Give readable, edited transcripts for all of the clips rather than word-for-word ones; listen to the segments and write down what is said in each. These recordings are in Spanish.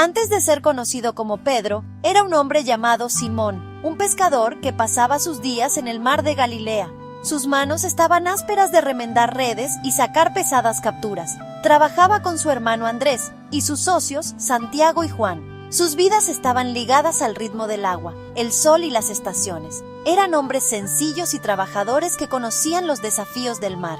Antes de ser conocido como Pedro, era un hombre llamado Simón, un pescador que pasaba sus días en el mar de Galilea. Sus manos estaban ásperas de remendar redes y sacar pesadas capturas. Trabajaba con su hermano Andrés y sus socios Santiago y Juan. Sus vidas estaban ligadas al ritmo del agua, el sol y las estaciones. Eran hombres sencillos y trabajadores que conocían los desafíos del mar.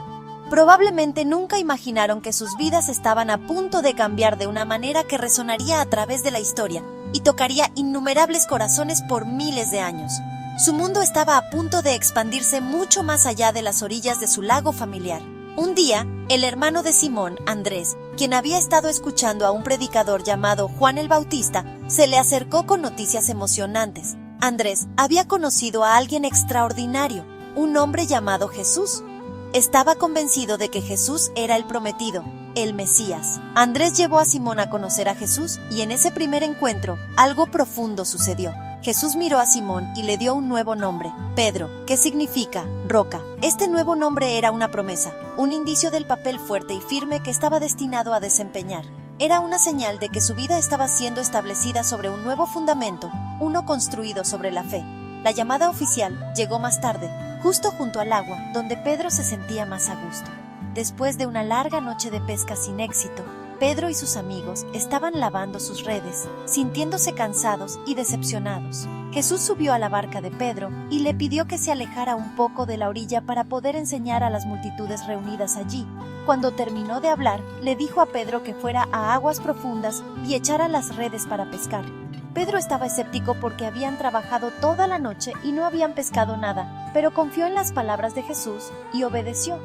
Probablemente nunca imaginaron que sus vidas estaban a punto de cambiar de una manera que resonaría a través de la historia y tocaría innumerables corazones por miles de años. Su mundo estaba a punto de expandirse mucho más allá de las orillas de su lago familiar. Un día, el hermano de Simón, Andrés, quien había estado escuchando a un predicador llamado Juan el Bautista, se le acercó con noticias emocionantes. Andrés había conocido a alguien extraordinario, un hombre llamado Jesús. Estaba convencido de que Jesús era el prometido, el Mesías. Andrés llevó a Simón a conocer a Jesús y en ese primer encuentro, algo profundo sucedió. Jesús miró a Simón y le dio un nuevo nombre, Pedro, que significa roca. Este nuevo nombre era una promesa, un indicio del papel fuerte y firme que estaba destinado a desempeñar. Era una señal de que su vida estaba siendo establecida sobre un nuevo fundamento, uno construido sobre la fe. La llamada oficial llegó más tarde, justo junto al agua, donde Pedro se sentía más a gusto. Después de una larga noche de pesca sin éxito, Pedro y sus amigos estaban lavando sus redes, sintiéndose cansados y decepcionados. Jesús subió a la barca de Pedro y le pidió que se alejara un poco de la orilla para poder enseñar a las multitudes reunidas allí. Cuando terminó de hablar, le dijo a Pedro que fuera a aguas profundas y echara las redes para pescar. Pedro estaba escéptico porque habían trabajado toda la noche y no habían pescado nada, pero confió en las palabras de Jesús y obedeció.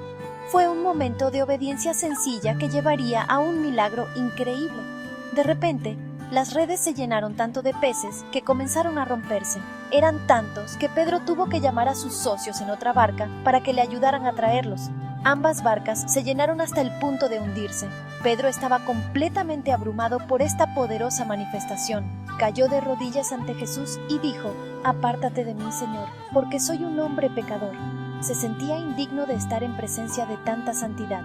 Fue un momento de obediencia sencilla que llevaría a un milagro increíble. De repente, las redes se llenaron tanto de peces que comenzaron a romperse. Eran tantos que Pedro tuvo que llamar a sus socios en otra barca para que le ayudaran a traerlos. Ambas barcas se llenaron hasta el punto de hundirse. Pedro estaba completamente abrumado por esta poderosa manifestación. Cayó de rodillas ante Jesús y dijo: «Apártate de mí, Señor, porque soy un hombre pecador». Se sentía indigno de estar en presencia de tanta santidad.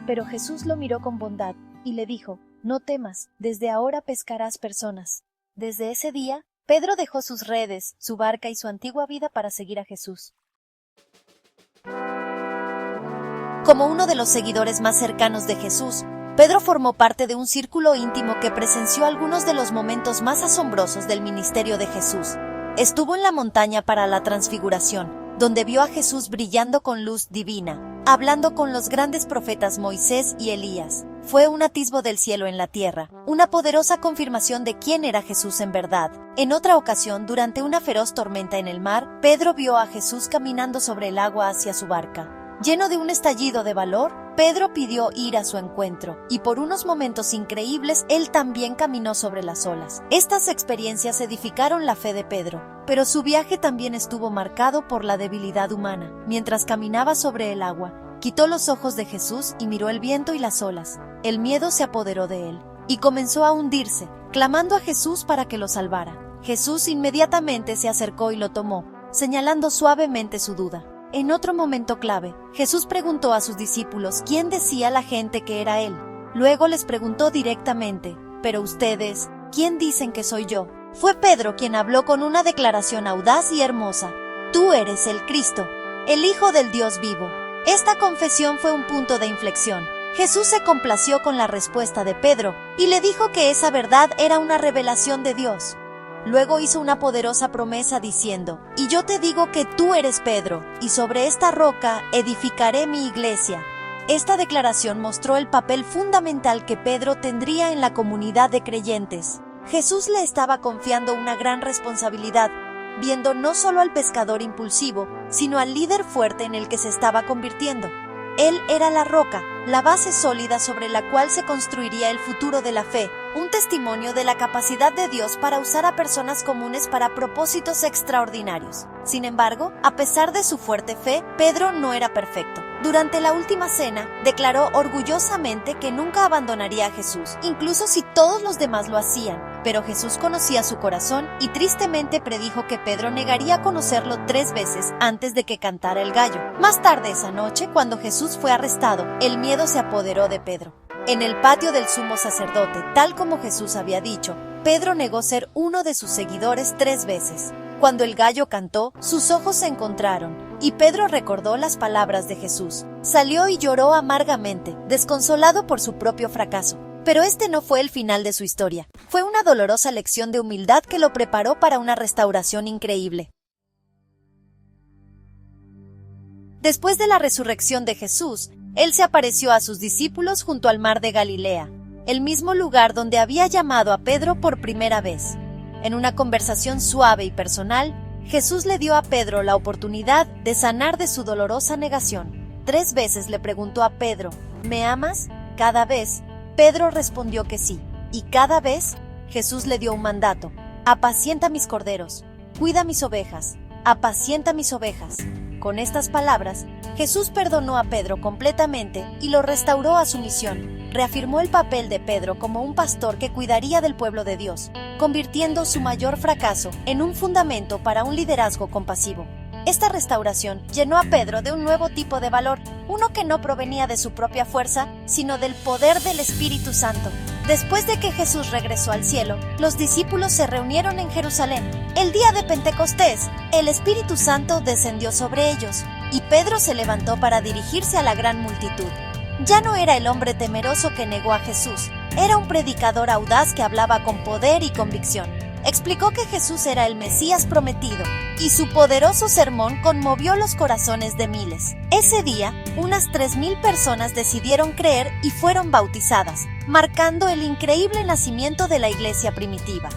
Pero Jesús lo miró con bondad y le dijo: «No temas, desde ahora pescarás personas». Desde ese día, Pedro dejó sus redes, su barca y su antigua vida para seguir a Jesús. Como uno de los seguidores más cercanos de Jesús, Pedro formó parte de un círculo íntimo que presenció algunos de los momentos más asombrosos del ministerio de Jesús. Estuvo en la montaña para la transfiguración, donde vio a Jesús brillando con luz divina, hablando con los grandes profetas Moisés y Elías. Fue un atisbo del cielo en la tierra, una poderosa confirmación de quién era Jesús en verdad. En otra ocasión, durante una feroz tormenta en el mar, Pedro vio a Jesús caminando sobre el agua hacia su barca. Lleno de un estallido de valor, Pedro pidió ir a su encuentro, y por unos momentos increíbles, él también caminó sobre las olas. Estas experiencias edificaron la fe de Pedro, pero su viaje también estuvo marcado por la debilidad humana. Mientras caminaba sobre el agua, quitó los ojos de Jesús y miró el viento y las olas. El miedo se apoderó de él, y comenzó a hundirse, clamando a Jesús para que lo salvara. Jesús inmediatamente se acercó y lo tomó, señalando suavemente su duda. En otro momento clave, Jesús preguntó a sus discípulos quién decía la gente que era él. Luego les preguntó directamente: «Pero ustedes, ¿quién dicen que soy yo?». Fue Pedro quien habló con una declaración audaz y hermosa: «Tú eres el Cristo, el Hijo del Dios vivo». Esta confesión fue un punto de inflexión. Jesús se complació con la respuesta de Pedro y le dijo que esa verdad era una revelación de Dios. Luego hizo una poderosa promesa diciendo: «Y yo te digo que tú eres Pedro, y sobre esta roca edificaré mi iglesia». Esta declaración mostró el papel fundamental que Pedro tendría en la comunidad de creyentes. Jesús le estaba confiando una gran responsabilidad, viendo no solo al pescador impulsivo, sino al líder fuerte en el que se estaba convirtiendo. Él era la roca, la base sólida sobre la cual se construiría el futuro de la fe, un testimonio de la capacidad de Dios para usar a personas comunes para propósitos extraordinarios. Sin embargo, a pesar de su fuerte fe, Pedro no era perfecto. Durante la última cena, declaró orgullosamente que nunca abandonaría a Jesús, incluso si todos los demás lo hacían. Pero Jesús conocía su corazón y tristemente predijo que Pedro negaría conocerlo 3 veces antes de que cantara el gallo. Más tarde esa noche, cuando Jesús fue arrestado, el miedo se apoderó de Pedro. En el patio del sumo sacerdote, tal como Jesús había dicho, Pedro negó ser uno de sus seguidores 3 veces. Cuando el gallo cantó, sus ojos se encontraron, y Pedro recordó las palabras de Jesús. Salió y lloró amargamente, desconsolado por su propio fracaso. Pero este no fue el final de su historia. Fue una dolorosa lección de humildad que lo preparó para una restauración increíble. Después de la resurrección de Jesús, Él se apareció a sus discípulos junto al mar de Galilea, el mismo lugar donde había llamado a Pedro por primera vez. En una conversación suave y personal, Jesús le dio a Pedro la oportunidad de sanar de su dolorosa negación. 3 veces le preguntó a Pedro, ¿me amas? Cada vez, Pedro respondió que sí, y cada vez Jesús le dio un mandato: apacienta mis corderos, cuida mis ovejas, apacienta mis ovejas. Con estas palabras, Jesús perdonó a Pedro completamente y lo restauró a su misión. Reafirmó el papel de Pedro como un pastor que cuidaría del pueblo de Dios, convirtiendo su mayor fracaso en un fundamento para un liderazgo compasivo. Esta restauración llenó a Pedro de un nuevo tipo de valor, uno que no provenía de su propia fuerza, sino del poder del Espíritu Santo. Después de que Jesús regresó al cielo, los discípulos se reunieron en Jerusalén. El día de Pentecostés, el Espíritu Santo descendió sobre ellos, y Pedro se levantó para dirigirse a la gran multitud. Ya no era el hombre temeroso que negó a Jesús, era un predicador audaz que hablaba con poder y convicción. Explicó que Jesús era el Mesías prometido, y su poderoso sermón conmovió los corazones de miles. Ese día, unas 3,000 personas decidieron creer y fueron bautizadas, marcando el increíble nacimiento de la iglesia primitiva.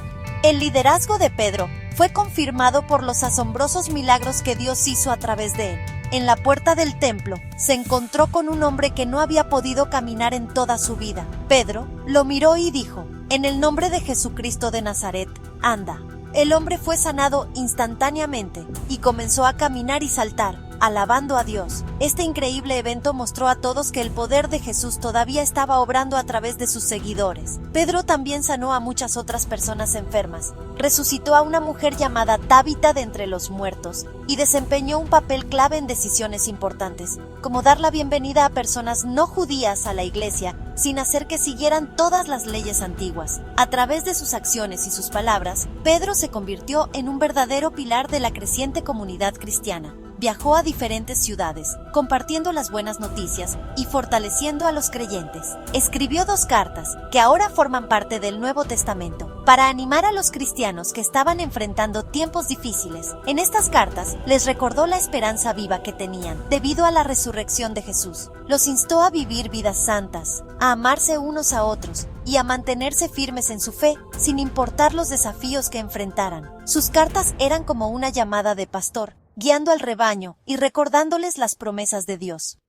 El liderazgo de Pedro fue confirmado por los asombrosos milagros que Dios hizo a través de él. En la puerta del templo, se encontró con un hombre que no había podido caminar en toda su vida. Pedro lo miró y dijo, «En el nombre de Jesucristo de Nazaret, anda». El hombre fue sanado instantáneamente y comenzó a caminar y saltar, alabando a Dios. Este increíble evento mostró a todos que el poder de Jesús todavía estaba obrando a través de sus seguidores. Pedro también sanó a muchas otras personas enfermas, resucitó a una mujer llamada Tabita de entre los muertos y desempeñó un papel clave en decisiones importantes, como dar la bienvenida a personas no judías a la iglesia sin hacer que siguieran todas las leyes antiguas. A través de sus acciones y sus palabras, Pedro se convirtió en un verdadero pilar de la creciente comunidad cristiana. Viajó a diferentes ciudades, compartiendo las buenas noticias y fortaleciendo a los creyentes. Escribió 2 cartas, que ahora forman parte del Nuevo Testamento, para animar a los cristianos que estaban enfrentando tiempos difíciles. En estas cartas, les recordó la esperanza viva que tenían, debido a la resurrección de Jesús. Los instó a vivir vidas santas, a amarse unos a otros y a mantenerse firmes en su fe, sin importar los desafíos que enfrentaran. Sus cartas eran como una llamada de pastor, guiando al rebaño y recordándoles las promesas de Dios.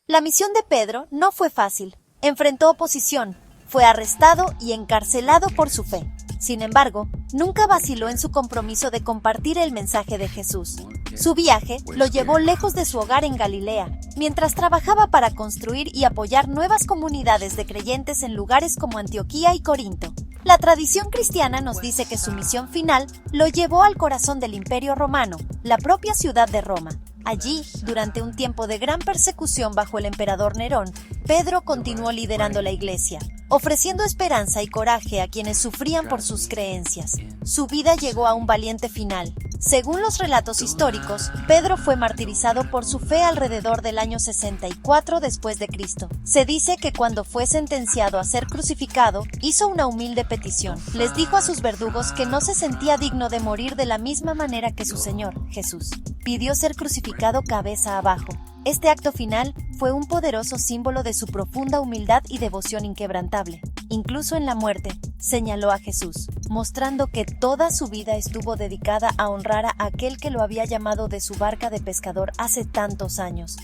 La misión de Pedro no fue fácil. Enfrentó oposición, fue arrestado y encarcelado por su fe. Sin embargo, nunca vaciló en su compromiso de compartir el mensaje de Jesús. Su viaje lo llevó lejos de su hogar en Galilea, mientras trabajaba para construir y apoyar nuevas comunidades de creyentes en lugares como Antioquía y Corinto. La tradición cristiana nos dice que su misión final lo llevó al corazón del Imperio Romano, la propia ciudad de Roma. Allí, durante un tiempo de gran persecución bajo el emperador Nerón, Pedro continuó liderando la iglesia, ofreciendo esperanza y coraje a quienes sufrían por sus creencias. Su vida llegó a un valiente final. Según los relatos históricos, Pedro fue martirizado por su fe alrededor del año 64 después de Cristo. Se dice que cuando fue sentenciado a ser crucificado, hizo una humilde petición. Les dijo a sus verdugos que no se sentía digno de morir de la misma manera que su Señor, Jesús. Pidió ser crucificado cabeza abajo. Este acto final fue un poderoso símbolo de su profunda humildad y devoción inquebrantable. Incluso en la muerte, señaló a Jesús, mostrando que toda su vida estuvo dedicada a honrar a aquel que lo había llamado de su barca de pescador hace tantos años.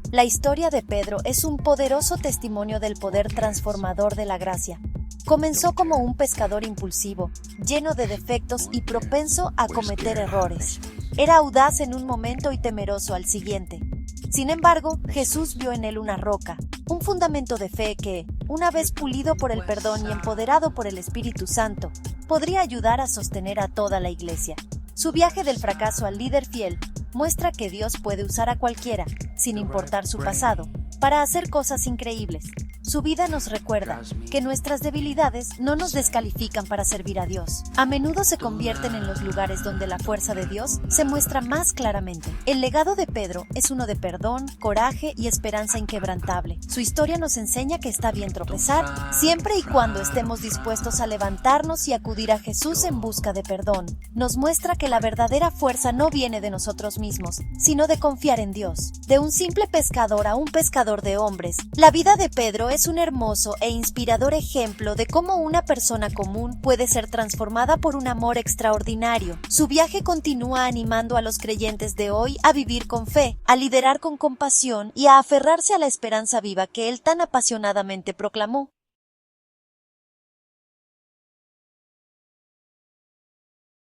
La historia de Pedro es un poderoso testimonio del poder transformador de la gracia. Comenzó como un pescador impulsivo, lleno de defectos y propenso a cometer errores. Era audaz en un momento y temeroso al siguiente. Sin embargo, Jesús vio en él una roca, un fundamento de fe que, una vez pulido por el perdón y empoderado por el Espíritu Santo, podría ayudar a sostener a toda la iglesia. Su viaje del fracaso al líder fiel muestra que Dios puede usar a cualquiera, sin importar su pasado. para hacer cosas increíbles. Su vida nos recuerda que nuestras debilidades no nos descalifican para servir a Dios. A menudo se convierten en los lugares donde la fuerza de Dios se muestra más claramente. El legado de Pedro es uno de perdón, coraje y esperanza inquebrantable. Su historia nos enseña que está bien tropezar, siempre y cuando estemos dispuestos a levantarnos y acudir a Jesús en busca de perdón. Nos muestra que la verdadera fuerza no viene de nosotros mismos, sino de confiar en Dios. De un simple pescador a un pescador de hombres, la vida de Pedro es un hermoso e inspirador ejemplo de cómo una persona común puede ser transformada por un amor extraordinario. Su viaje continúa animando a los creyentes de hoy a vivir con fe, a liderar con compasión y a aferrarse a la esperanza viva que él tan apasionadamente proclamó.